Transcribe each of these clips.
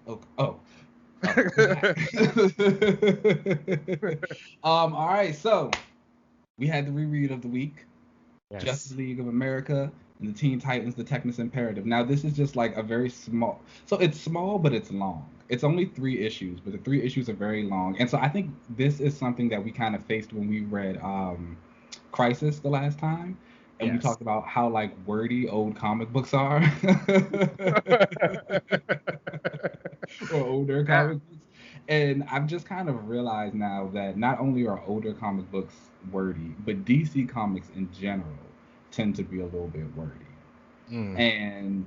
Oh, oh. All right, so we had the reread of the week. Justice Yes. League of America and the Teen Titans, the Technis Imperative. Now, this is just like a very small, so it's small, but it's long. It's only 3 issues, but the 3 issues are very long. And so I think this is something that we kind of faced when we read Crisis the last time. And we Yes. talked about how like wordy old comic books are, or older Yeah. comic books. And I've just kind of realized now that not only are older comic books wordy, but DC comics in general tend to be a little bit wordy. Mm, And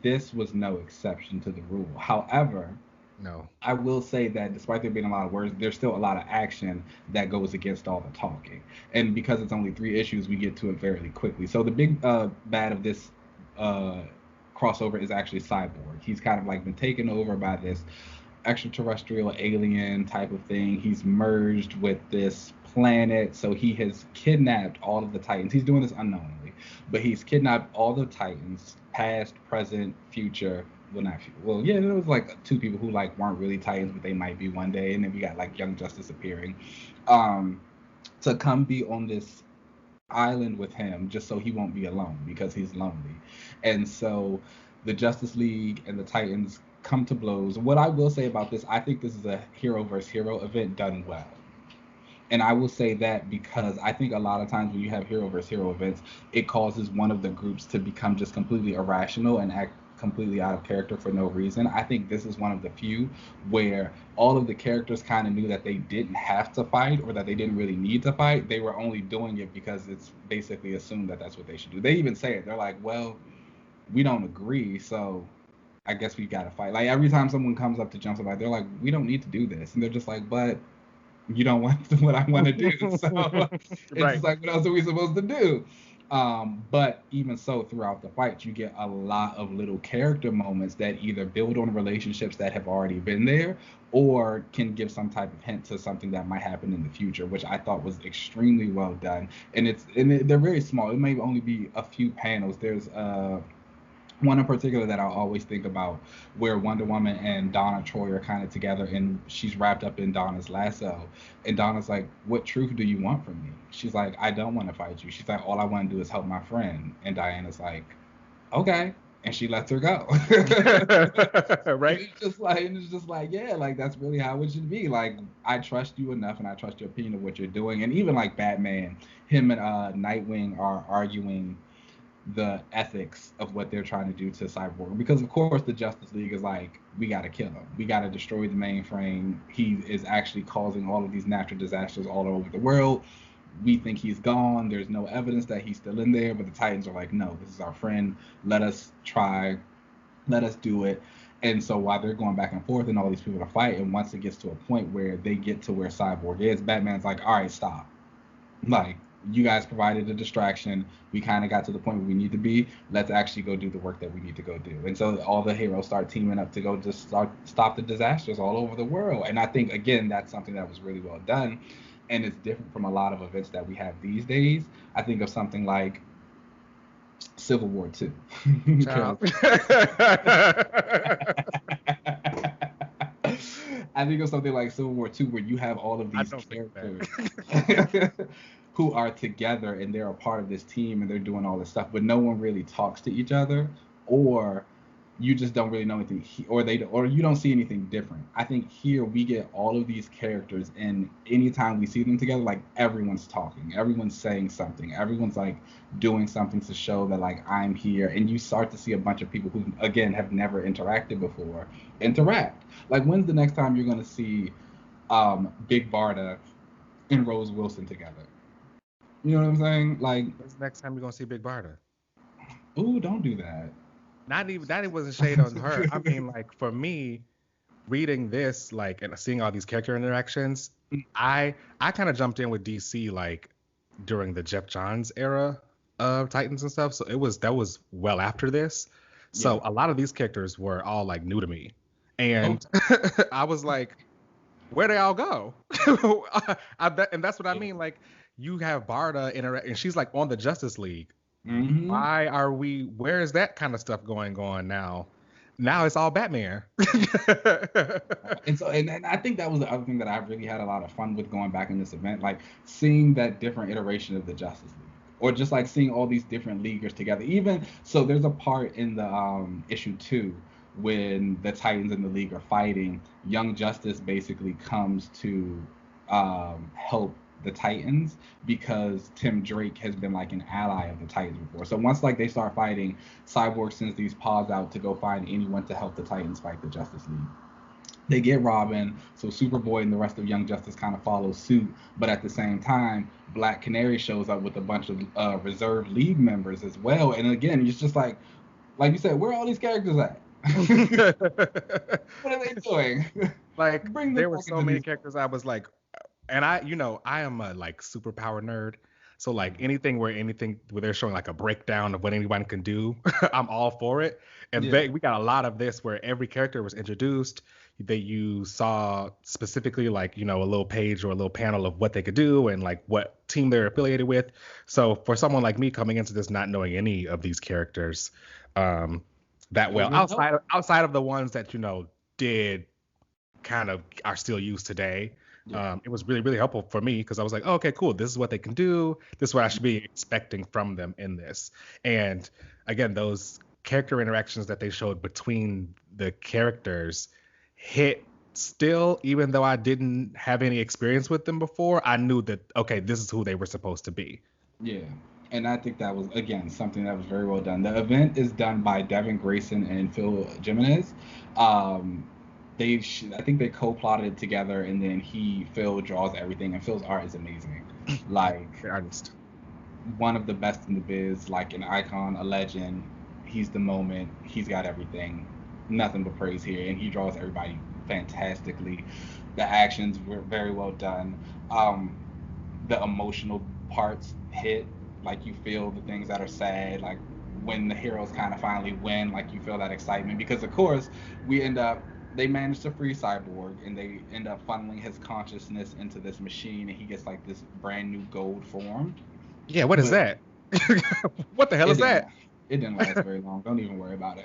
this was no exception to the rule. However, no. I will say that despite there being a lot of words, there's still a lot of action that goes against all the talking. And because it's only 3 issues, we get to it fairly quickly. So the big bad of this uh, crossover is actually Cyborg. He's kind of like been taken over by this extraterrestrial alien type of thing. He's merged with this planet, so he has kidnapped all of the Titans. He's doing this unknowingly, but he's kidnapped all the Titans, past, present, future. Well, not future. Well, yeah, there was like 2 people who like weren't really Titans, but they might be one day, and then we got like Young Justice appearing, um, to come be on this island with him just so he won't be alone because he's lonely. And so the Justice League and the Titans come to blows. What I will say about this, I think this is a hero versus hero event done well. And I will say that because I think a lot of times when you have hero versus hero events, it causes one of the groups to become just completely irrational and act completely out of character for no reason. I think this is one of the few where all of the characters kind of knew that they didn't have to fight or that they didn't really need to fight. They were only doing it because it's basically assumed that that's what they should do. They even say it. They're like, well, we don't agree, so I guess we gotta fight. Like every time someone comes up to jump somebody, they're like, we don't need to do this, and they're just like, but you don't want what I want to do. So it's Right. just like, what else are we supposed to do? But even so, throughout the fight, you get a lot of little character moments that either build on relationships that have already been there or can give some type of hint to something that might happen in the future, which I thought was extremely well done. They're very small. It may only be a few panels. There's one in particular that I always think about, where Wonder Woman and Donna Troy are kind of together, and she's wrapped up in Donna's lasso. And Donna's like, "What truth do you want from me?" She's like, "I don't want to fight you." She's like, "All I want to do is help my friend." And Diana's like, "Okay." And she lets her go. Right. And it's just like, yeah, like that's really how it should be. Like, I trust you enough and I trust your opinion of what you're doing. And even like Batman, him and Nightwing are arguing the ethics of what they're trying to do to Cyborg. Because of course the Justice League is like, we gotta kill him. We gotta destroy the mainframe. He is actually causing all of these natural disasters all over the world. We think he's gone. There's no evidence that he's still in there, but the Titans are like, no, this is our friend. Let us try. Let us do it. And so while they're going back and forth and all these people to fight, and once it gets to a point where they get to where Cyborg is, Batman's like, all right, stop. Like, you guys provided a distraction. We kind of got to the point where we need to be. Let's actually go do the work that we need to go do. And so all the heroes start teaming up to go just start stop the disasters all over the world. And I think again that's something that was really well done, and it's different from a lot of events that we have these days. I think of something like Civil War Two. Child. I think of something like Civil War Two, where you have all of I these don't think characters that. who are together and they're a part of this team and they're doing all this stuff, but no one really talks to each other, or you just don't really know anything, or you don't see anything different. I think here we get all of these characters, and anytime we see them together, like everyone's talking, everyone's saying something, everyone's like doing something to show that like I'm here, and you start to see a bunch of people who again have never interacted before interact. Like, when's the next time you're gonna see Big Barda and Rose Wilson together? You know what I'm saying? Like, When's the next time you're gonna see Big Barda? ooh, don't do that. Not even that. It wasn't shade on her. I mean, like for me, reading this, like, and seeing all these character interactions, I kind of jumped in with DC like during the Jeff Johns era of Titans and stuff. So that was well after this. Yeah. So a lot of these characters were all like new to me, Oh, and I was like, where they all go? I bet, and that's what I yeah. mean. Like, you have Barda interact, and she's like on the Justice League. Mm-hmm. Why are we? Where is that kind of stuff going on now? now it's all Batman. And I think that was the other thing that I really had a lot of fun with going back in this event, like seeing that different iteration of the Justice League, or just like seeing all these different leaguers together. Even so, there's a part in the issue 2 when the Titans and the League are fighting. Young Justice basically comes to help the Titans because Tim Drake has been like an ally of the Titans before. So once like they start fighting, Cyborg sends these paws out to go find anyone to help the Titans fight the Justice League. They get Robin, so Superboy and the rest of Young Justice kind of follow suit. But at the same time, Black Canary shows up with a bunch of reserve league members as well. And again, it's just like you said, where are all these characters at? What are they doing? Like, there were so many characters I was like, and I am a like superpower nerd. So like anything where they're showing like a breakdown of what anyone can do, I'm all for it. And we got a lot of this where every character was introduced, that you saw specifically like, a little page or a little panel of what they could do and like what team they're affiliated with. So for someone like me coming into this not knowing any of these characters that well, outside of the ones that did kind of are still used today. It was really, really helpful for me because I was like, oh, okay, cool. This is what they can do. This is what I should be expecting from them in this. And again, those character interactions that they showed between the characters hit still, even though I didn't have any experience with them before. I knew that, okay, this is who they were supposed to be. Yeah. And I think that was, again, something that was very well done. The event is done by Devin Grayson and Phil Jimenez. I think they co-plotted it together, and then Phil draws everything, and Phil's art is amazing. Like, the artist, one of the best in the biz, like an icon, a legend. He's the moment. He's got everything. Nothing but praise here, and he draws everybody fantastically. The actions were very well done. The emotional parts hit, like you feel the things that are sad, like when the heroes kind of finally win, like you feel that excitement because of course they manage to free Cyborg, and they end up funneling his consciousness into this machine, and he gets like this brand new gold form. Yeah, what is that? What the hell is that? It didn't last very long. Don't even worry about it.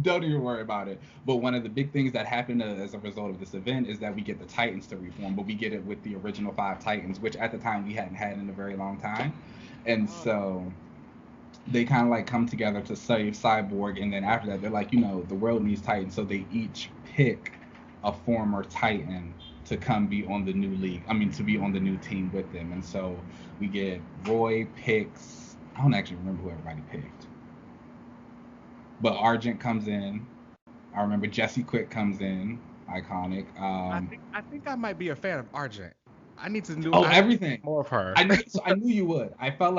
Don't even worry about it. But one of the big things that happened as a result of this event is that we get the Titans to reform, but we get it with the original 5 Titans, which at the time we hadn't had in a very long time. And so they kind of like come together to save Cyborg, and then after that they're like, the world needs Titans, so they each pick a former Titan to come be on the new league. To be on the new team with them. And so we get Roy picks, I don't actually remember who everybody picked, but Argent comes in. I remember Jesse Quick comes in, iconic. I think I might be a fan of Argent. I need to know everything more of her. I knew you would. I felt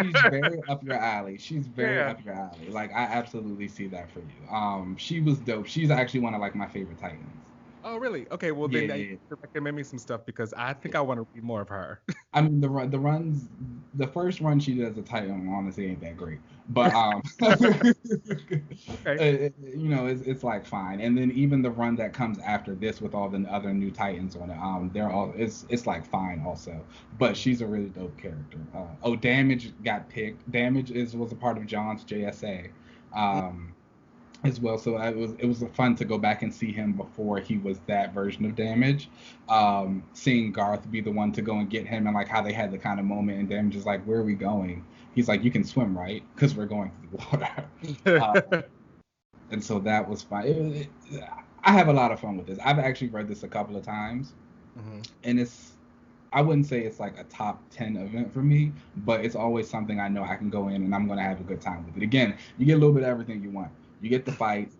she's very up your alley. She's very up your alley. Like, I absolutely see that for you. She was dope. She's actually one of like my favorite Titans. Oh, really? Okay, well then you recommend me some stuff because I think I want to read more of her. The first run she did as a Titan honestly ain't that great, but okay. It's like fine. And then even the run that comes after this with all the other new Titans on it, they're all it's like fine also. But she's a really dope character. Damage got picked. Damage was a part of John's JSA. As well, so it was fun to go back and see him before he was that version of Damage. Seeing Garth be the one to go and get him, and like how they had the kind of moment, and Damage is like, "Where are we going?" He's like, "You can swim, right? Because we're going through the water." And so that was fun. I have a lot of fun with this. I've actually read this a couple of times, and I wouldn't say it's like a top 10 event for me, but it's always something I know I can go in and I'm going to have a good time with it. Again, you get a little bit of everything you want. You get the fight,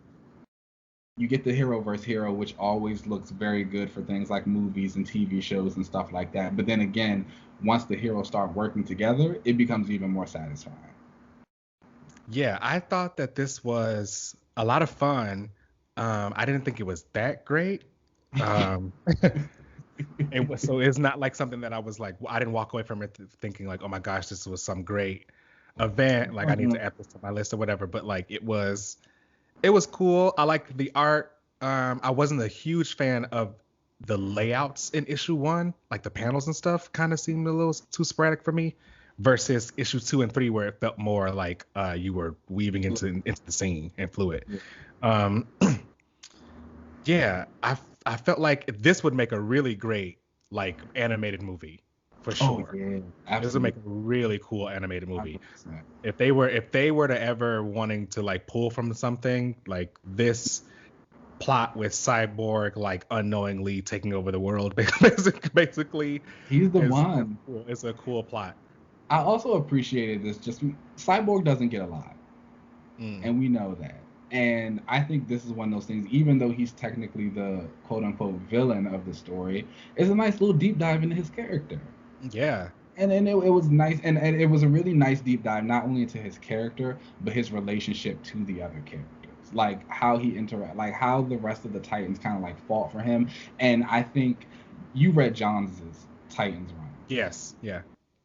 you get the hero versus hero, which always looks very good for things like movies and TV shows and stuff like that. But then again, once the heroes start working together, it becomes even more satisfying. Yeah, I thought that this was a lot of fun. I didn't think it was that great. So it's not like something that I was like, I didn't walk away from it thinking like, oh my gosh, this was some great event. Like I need to add this to my list or whatever. But like it was cool. I liked the art. I wasn't a huge fan of the layouts in issue 1. Like the panels and stuff kind of seemed a little too sporadic for me. versus issues 2 and 3 where it felt more like you were weaving into the scene and fluid. Yeah. Um, yeah, I felt like this would make a really great like animated movie for sure. Oh yeah, This would make absolutely. a really cool animated movie. 100%. If they were to ever wanting to like pull from something like this plot with Cyborg like unknowingly taking over the world, basically, He's the is one. cool. It's a cool plot. I also appreciated this. Just Cyborg doesn't get a lot, and we know that. And I think this is one of those things. Even though he's technically the quote unquote villain of the story, it's a nice little deep dive into his character. Yeah. And then it was nice, and it was a really nice deep dive, not only into his character, but his relationship to the other characters, like how he interact, like how the rest of the Titans kind of like fought for him. And I think you read Johns's Titans run. Yes. Yeah.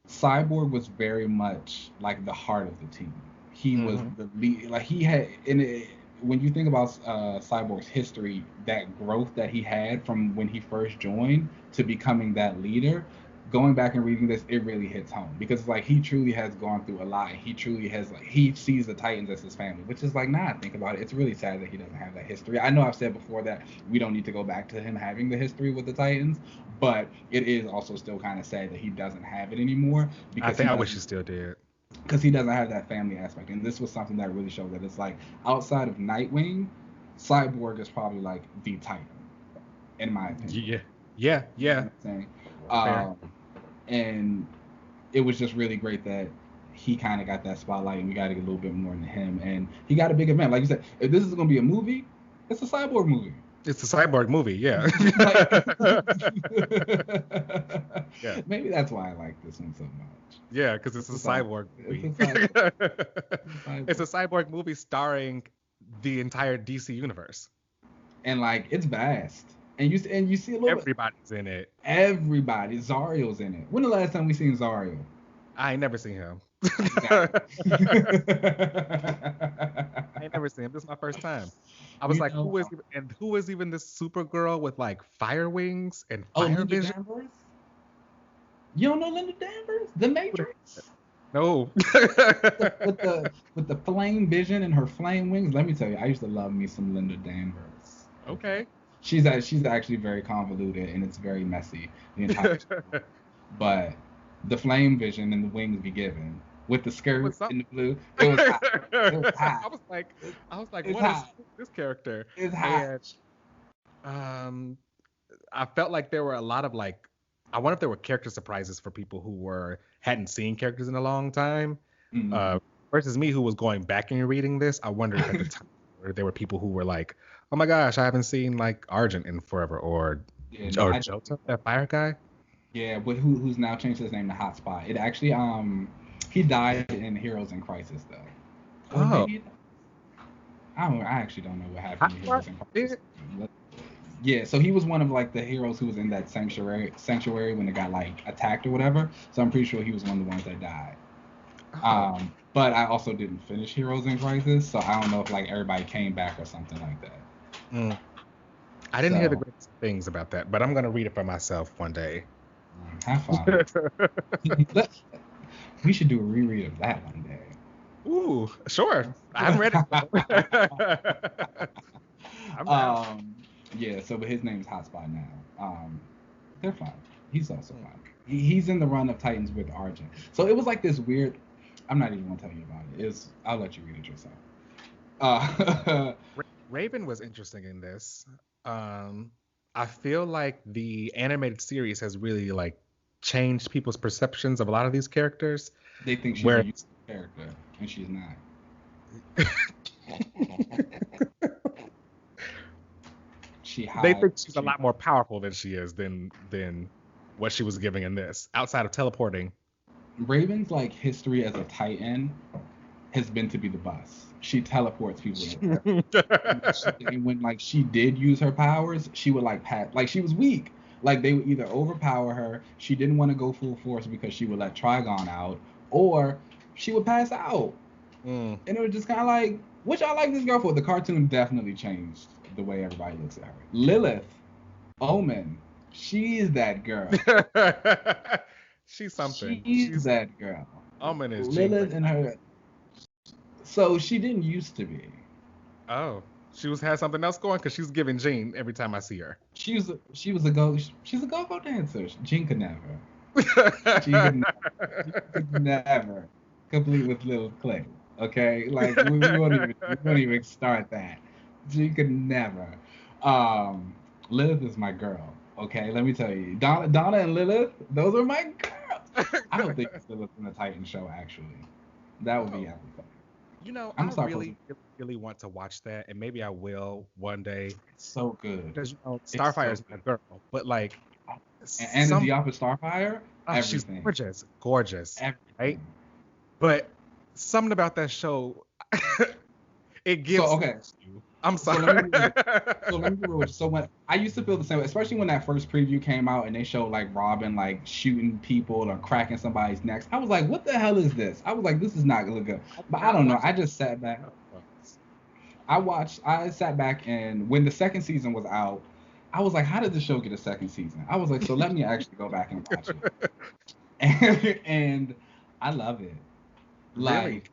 Cyborg was very much like the heart of the team. He was the lead, like he had in it. When you think about Cyborg's history, that growth that he had from when he first joined to becoming that leader, going back and reading this, it really hits home because like he truly has gone through a lot. He truly has like he sees the Titans as his family, which is like nah. Think about it. It's really sad that he doesn't have that history. I know I've said before that we don't need to go back to him having the history with the Titans, but it is also still kind of sad that he doesn't have it anymore. Because I wish he still did. Because he doesn't have that family aspect, and this was something that really showed that it's like outside of Nightwing, Cyborg is probably like the Titan, in my opinion. Yeah. You know what I'm saying? And it was just really great that he kind of got that spotlight, and we got to get a little bit more into him, and he got a big event. Like you said, if this is going to be a movie, it's a Cyborg movie. It's a Cyborg movie, yeah. Yeah. Maybe that's why I like this one so much. Yeah, because it's a cyborg movie. It's a cyborg movie starring the entire DC universe. And like it's vast. And you see a little everybody's in it. Everybody. Zario's in it. When the last time we seen Zario? I ain't never seen him. I ain't never seen him. This is my first time. I was like, who is even this Supergirl with like fire wings and fire vision? Danvers? You don't know Linda Danvers? The Matrix? No. with the flame vision and her flame wings. Let me tell you, I used to love me some Linda Danvers. Okay. She's actually very convoluted and it's very messy, the entire story. But the flame vision and the wings be given with the skirt in the blue. It was hot. It was hot. I was like, what is this character? It's hot. And, I felt like there were a lot of like, I wonder if there were character surprises for people who hadn't seen characters in a long time. Versus me who was going back and reading this. I wondered at the time where there were people who were like, oh my gosh, I haven't seen like Argent in forever or Jota, that fire guy. Yeah, but who's now changed his name to Hotspot. It actually he died in Heroes in Crisis though. I actually don't know what happened in Heroes in Crisis. Yeah, so he was one of like the heroes who was in that sanctuary when it got like attacked or whatever. So I'm pretty sure he was one of the ones that died. But I also didn't finish Heroes in Crisis, so I don't know if like everybody came back or something like that. I didn't hear the great things about that, but I'm gonna read it for myself one day. Have fun. We should do a reread of that one day. Ooh, sure. I haven't read it. I'm down. Yeah, so but his name is Hotspot now. They're fine. He's also fine. He's in the run of Titans with Argent. So it was like this weird. I'm not even gonna tell you about it. I'll let you read it yourself. Raven was interesting in this. I feel like the animated series has really like changed people's perceptions of a lot of these characters. They think she's a useless character, and she's not. They think she's a lot more powerful than she is than what she was giving in this, outside of teleporting. Raven's like history as a Titan has been to be the bus. She teleports people. And when like she did use her powers, she would like she was weak. Like they would either overpower her, she didn't want to go full force because she would let Trigon out, or she would pass out. And it was just kind of like, what y'all like this girl for? The cartoon definitely changed the way everybody looks at her. Lilith, Omen, she's that girl. She's something. She's that girl. Almond is Jean Lilith Grey. and her. So she didn't used to be. Oh, she had something else going because she's giving Jean every time I see her. She's a go-go dancer. Jean could never. She could never complete with Lil Clay. Okay, like we won't even start that. She could never. Um, Lilith is my girl. Okay, let me tell you, Donna and Lilith, those are my girls. I hope they put Lilith in the Titan show. Actually, that would be Oh, epic. I I'm gonna start really, posting. really, really want to watch that, and maybe I will one day. It's so good. Because It's Starfire so is my good. girl, but like And Anna some, Diop is Starfire. she's Everything. gorgeous, right? Everything. But something about that show, it So gives okay. you. I'm So sorry. let me be real with you. So when I used to feel the same way, especially when that first preview came out and they showed like Robin like shooting people or cracking somebody's necks, I was like, what the hell is this? I was like, this is not gonna look good. But I don't know. I just sat back. I sat back, and when the second season was out, I was like, how did the show get a second season? I was like, so let me actually go back and watch it. And I love it. Really? Like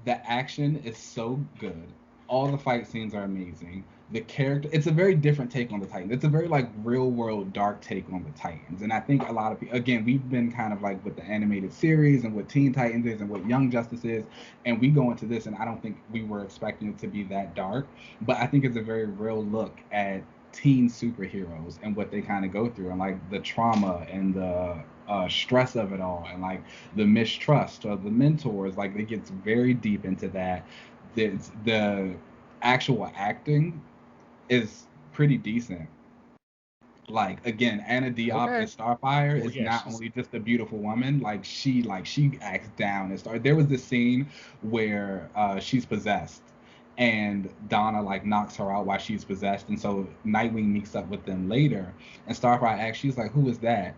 the action is so good. All the fight scenes are amazing. The character, it's a very different take on the Titans. It's a very like real world dark take on the Titans. And I think a lot of people, again, we've been kind of like with the animated series and what Teen Titans is and what Young Justice is, and we go into this and I don't think we were expecting it to be that dark, but I think it's a very real look at teen superheroes and what they kind of go through and like the trauma and the stress of it all and like the mistrust of the mentors. Like it gets very deep into that. The actual acting is pretty decent. Like again, Anna Diop Okay. as Starfire Oh is yeah, not only just a beautiful woman. Like she acts down as Star. There was this scene where she's possessed, and Donna like knocks her out while she's possessed, and so Nightwing meets up with them later, and Starfire asks, she's like, "Who is that?"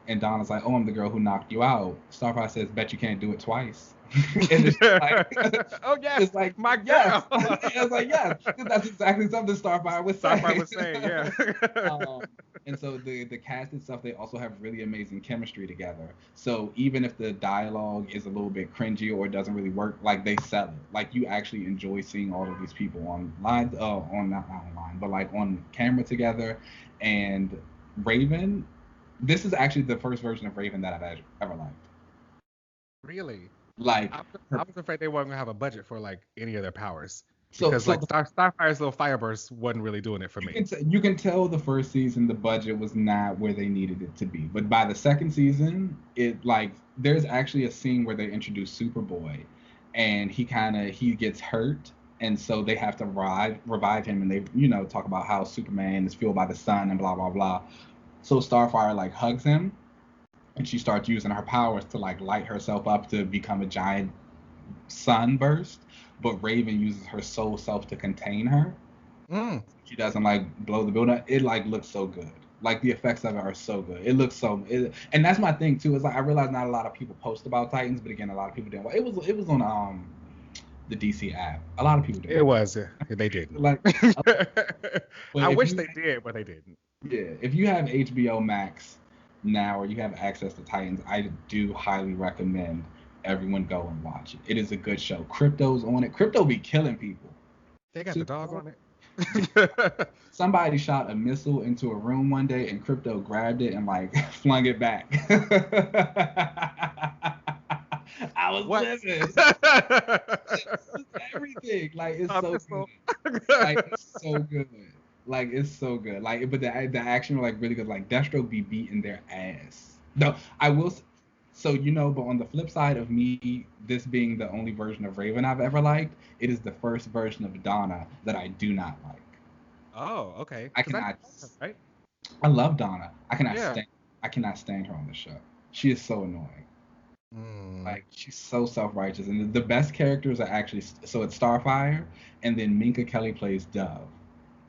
And Donna's like, "Oh, I'm the girl who knocked you out." Starfire says, "Bet you can't do it twice." And it's like, oh yeah, it's like, my yes. girl. It's like, yes, that's exactly something Starfire would say. Starfire was saying, yeah. um, and so the cast and stuff, they also have really amazing chemistry together. So even if the dialogue is a little bit cringy or doesn't really work, like they sell it. Like you actually enjoy seeing all of these people online, on not online, but like on camera together. And Raven, this is actually the first version of Raven that I've ever liked. Really? Like I was afraid they weren't gonna have a budget for like any of their powers so because so like the Starfire's little fireburst wasn't really doing it for me. you can tell the first season the budget was not where they needed it to be, but by the second season, it like there's actually a scene where they introduce Superboy, and he gets hurt, and so they have to revive him, and they talk about how Superman is fueled by the sun and blah blah blah. So Starfire like hugs him, and she starts using her powers to like light herself up to become a giant sunburst, but Raven uses her soul self to contain her. Mm. She doesn't like blow the building. It like looks so good. Like the effects of it are so good. It looks and that's my thing too. Is like I realize not a lot of people post about Titans, but again, a lot of people didn't. It was on the DC app. A lot of people It didn't. was. They didn't. Like, but I if wish you they did, but they didn't. yeah, if you have HBO Max now or you have access to Titans, I do highly recommend everyone go and watch it. It is a good show. Crypto's on it. Crypto be killing people. They got the dog on it. Somebody shot a missile into a room one day and Crypto grabbed it and like flung it back. I was What? living. Everything. Like it's so Missile. good. Like it's so good. Like it's so good. Like but the action are like really good. Like Deathstroke be beating their ass. No, I will. So but on the flip side of me, this being the only version of Raven I've ever liked, it is the first version of Donna that I do not like. Oh, okay. I Because cannot. right? I love Donna. I cannot Yeah. stand. I cannot stand her on the show. She is so annoying. Mm. Like she's so self-righteous, and the best characters are actually so it's Starfire, and then Minka Kelly plays Dove,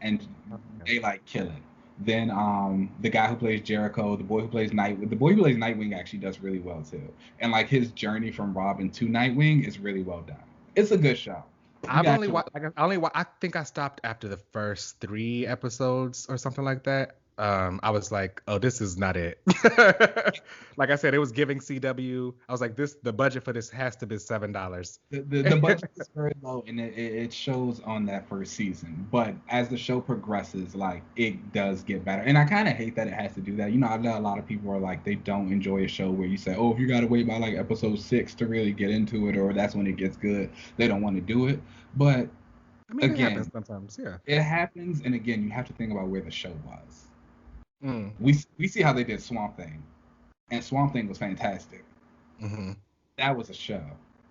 and Okay. they like kill it. Then the guy who plays Jericho, the boy who plays Nightwing actually does really well too, and like his journey from Robin to Nightwing is really well done. It's a good show. You I've got only to watched. I think I stopped after the first 3 episodes or something like that. I was like, oh, this is not it. Like I said, it was giving CW. I was like, the budget for this has to be $7. The budget is very low, and it shows on that first season. But as the show progresses, like it does get better. And I kind of hate that it has to do that. You know, I know a lot of people are like they don't enjoy a show where you say, oh, if you gotta wait by like episode 6 to really get into it, or that's when it gets good, they don't want to do it. But I mean, it happens again, sometimes, yeah. it happens, and again, you have to think about where the show was. Mm. We see how they did Swamp Thing, and Swamp Thing was fantastic. Mm-hmm. That was a show.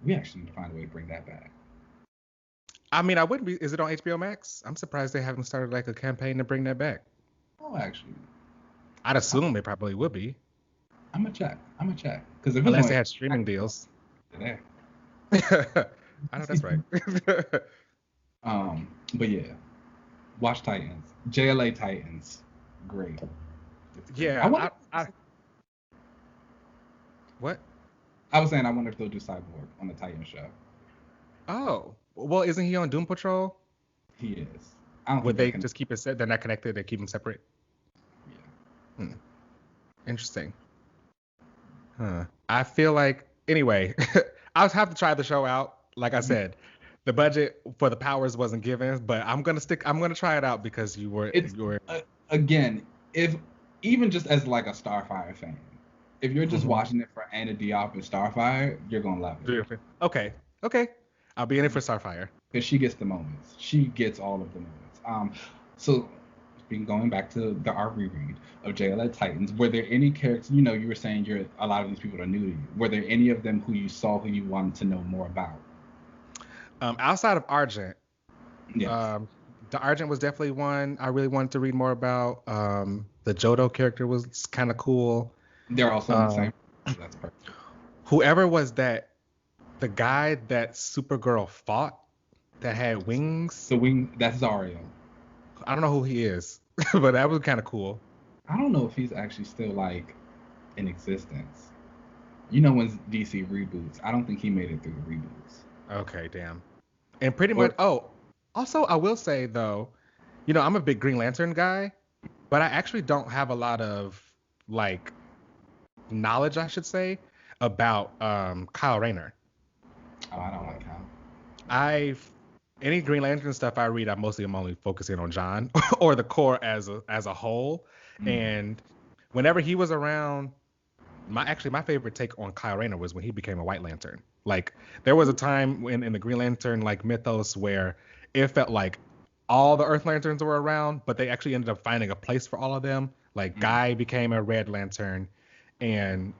We actually need to find a way to bring that back. I mean, I wouldn't be. Is it on HBO Max? I'm surprised they haven't started like a campaign to bring that back. Oh, actually, I'd assume it probably would be. I'm gonna check. Because Unless they had streaming deals. There. I know that's right. But yeah, watch Titans. JLA Titans, great. Yeah. What? I was saying I wonder if they'll do Cyborg on the Titan show. Oh, well, isn't he on Doom Patrol? He is. I don't Would they just keep it set? They're not connected. They keep them separate. Yeah. Interesting. Huh. I feel like anyway, I'll have to try the show out. Like I said, the budget for the powers wasn't given, but I'm gonna try it out because you were. Again, if even just as like a Starfire fan, if you're just watching it for Anna Diop and Starfire, you're gonna love it. Okay. I'll be in it for Starfire. Because she gets the moments. She gets all of the moments. So going back to our reread of JLA Titans, were there any characters, you were saying a lot of these people are new to you. Were there any of them who you saw who you wanted to know more about? Outside of Argent, yes. The Argent was definitely one I really wanted to read more about. The Johto character was kind of cool. They're also the same. That's perfect. Whoever was the guy that Supergirl fought that had wings. That's Zario. I don't know who he is, but that was kind of cool. I don't know if he's actually still like in existence. When DC reboots, I don't think he made it through the reboots. Okay, damn. And pretty much. Oh, also I will say though, I'm a big Green Lantern guy, but I actually don't have a lot of like knowledge, I should say, about Kyle Rayner. Oh, I don't like Kyle. Any Green Lantern stuff I read, I'm only focusing on John or the Corps as a whole. And whenever he was around, my favorite take on Kyle Rayner was when he became a White Lantern. Like there was a time in the Green Lantern like mythos where it felt like all the Earth Lanterns were around, but they actually ended up finding a place for all of them. Like Guy became a Red Lantern, and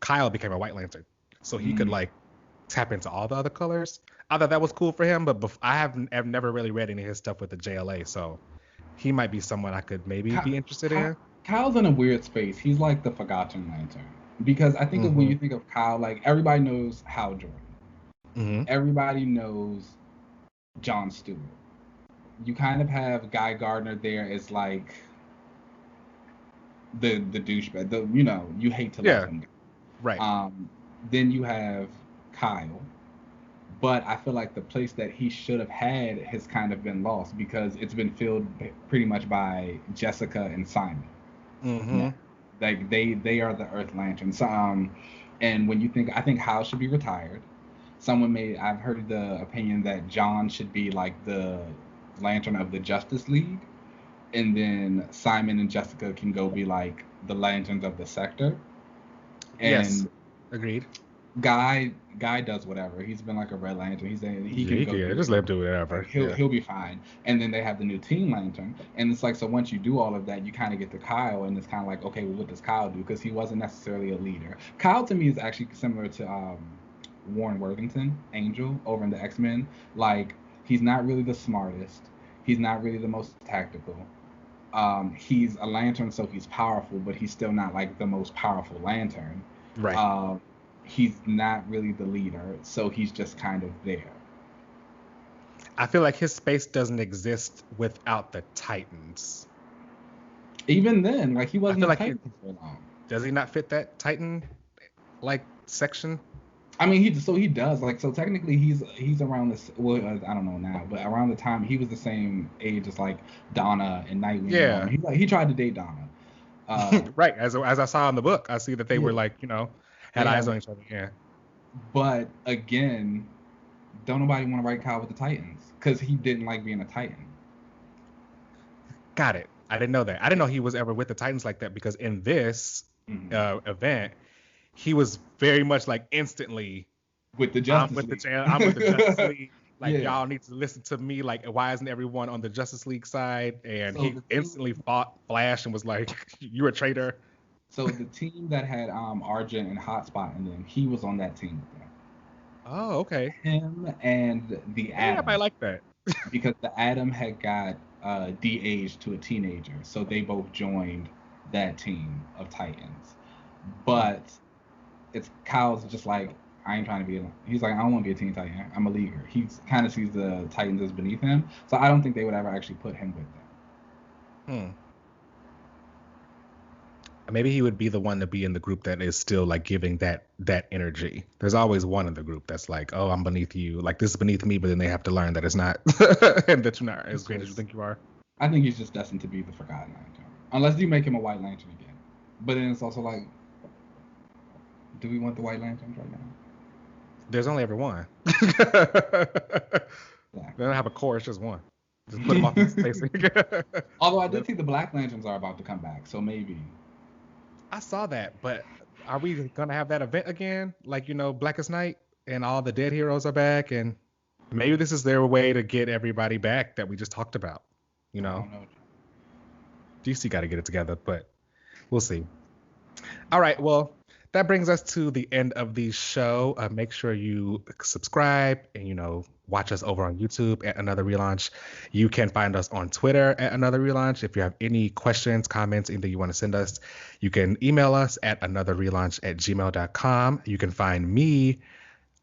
Kyle became a White Lantern, so he could like tap into all the other colors. I thought that was cool for him, but I've never really read any of his stuff with the JLA, so he might be someone I could maybe be interested in. Kyle's in a weird space. He's like the Forgotten Lantern, because I think of when you think of Kyle, like everybody knows Hal Jordan, everybody knows John Stewart. You kind of have Guy Gardner there as like the douchebag. You hate to love him. Right. Then you have Kyle. But I feel like the place that he should have had has kind of been lost because it's been filled pretty much by Jessica and Simon. Like they are the Earth Lanterns. And when you I think Hal should be retired. I've heard the opinion that John should be like the Lantern of the Justice League, and then Simon and Jessica can go be like the Lanterns of the Sector. And yes, agreed. Guy does whatever. He's been like a Red Lantern. He can go just let him do whatever. He'll be fine. And then they have the new Teen Lantern, and it's like, so once you do all of that, you kind of get to Kyle, and it's kind of like, okay, well, what does Kyle do? Because he wasn't necessarily a leader. Kyle to me is actually similar to Warren Worthington, Angel, over in the X-Men. Like, he's not really the smartest. He's not really the most tactical. He's a Lantern, so he's powerful, but he's still not like the most powerful Lantern. Right. He's not really the leader, so he's just kind of there. I feel like his space doesn't exist without the Titans. Even then, like he wasn't a Titan for long. Does he not fit that Titan like section? I mean, he does like so. Technically, he's around this. Well, I don't know now, but around the time he was the same age as like Donna and Nightwing and all them. Yeah. He tried to date Donna. Uh, Right. As I saw in the book, I see that they were yeah, like, they had eyes have. on each other. Yeah. But again, don't nobody want to write Kyle with the Titans because he didn't like being a Titan. Got it. I didn't know that. I didn't know he was ever with the Titans like that because in this Hmm. event, he was very much like instantly, With the Justice with the League. channel. I'm with the Justice League. Like Yeah. y'all need to listen to me. Like why isn't everyone on the Justice League side? And So he the team, instantly fought Flash and was like, "You're a traitor." so the team that had Argent and Hotspot in them, he was on that team with them. Oh, okay. Him and the Yeah, I Atom, like that. because the Atom had got de-aged to a teenager, so they both joined that team of Titans. Hmm. But it's Kyle's just like, I ain't trying to be a. He's like, I don't want to be a Teen Titan. I'm a leaguer. He kind of sees the Titans as beneath him, so I don't think they would ever actually put him with them. Hmm. Maybe he would be the one to be in the group that is still like giving that energy. There's always one in the group that's like, "Oh, I'm beneath you. Like this is beneath me," but then they have to learn that it's not, and that you're not as It's great as you just, think you are. I think he's just destined to be the Forgotten Lantern, unless you make him a White Lantern again. But then it's also like, do we want the White Lanterns right now? There's only ever one. They don't Exactly. have a core. It's just one. Just put them off in space. Although I did But see the Black Lanterns are about to come back, so maybe. I saw that. But are we gonna have that event again? Like Blackest Night and all the dead heroes are back, and maybe this is their way to get everybody back that we just talked about. You I know, don't know. DC got to get it together, but we'll see. All right. Well, that brings us to the end of the show. Make sure you subscribe and, watch us over on YouTube at Another Relaunch. You can find us on Twitter at Another Relaunch. If you have any questions, comments, anything you want to send us, you can email us at anotherrelaunch@gmail.com. You can find me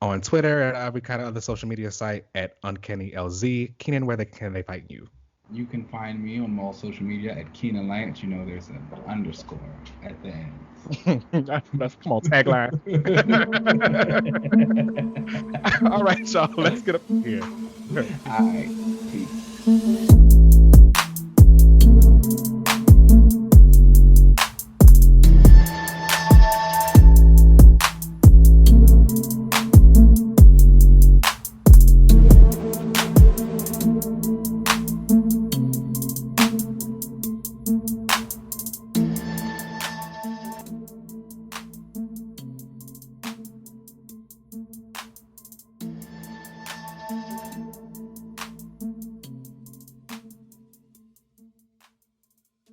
on Twitter and every kind of other social media site at UncannyLZ. Keenan, where can they find you? You can find me on all social media at Keenan Lance. You know there's an underscore at the end. That's come on, tagline. All right, y'all. Let's get up here. All right. Peace.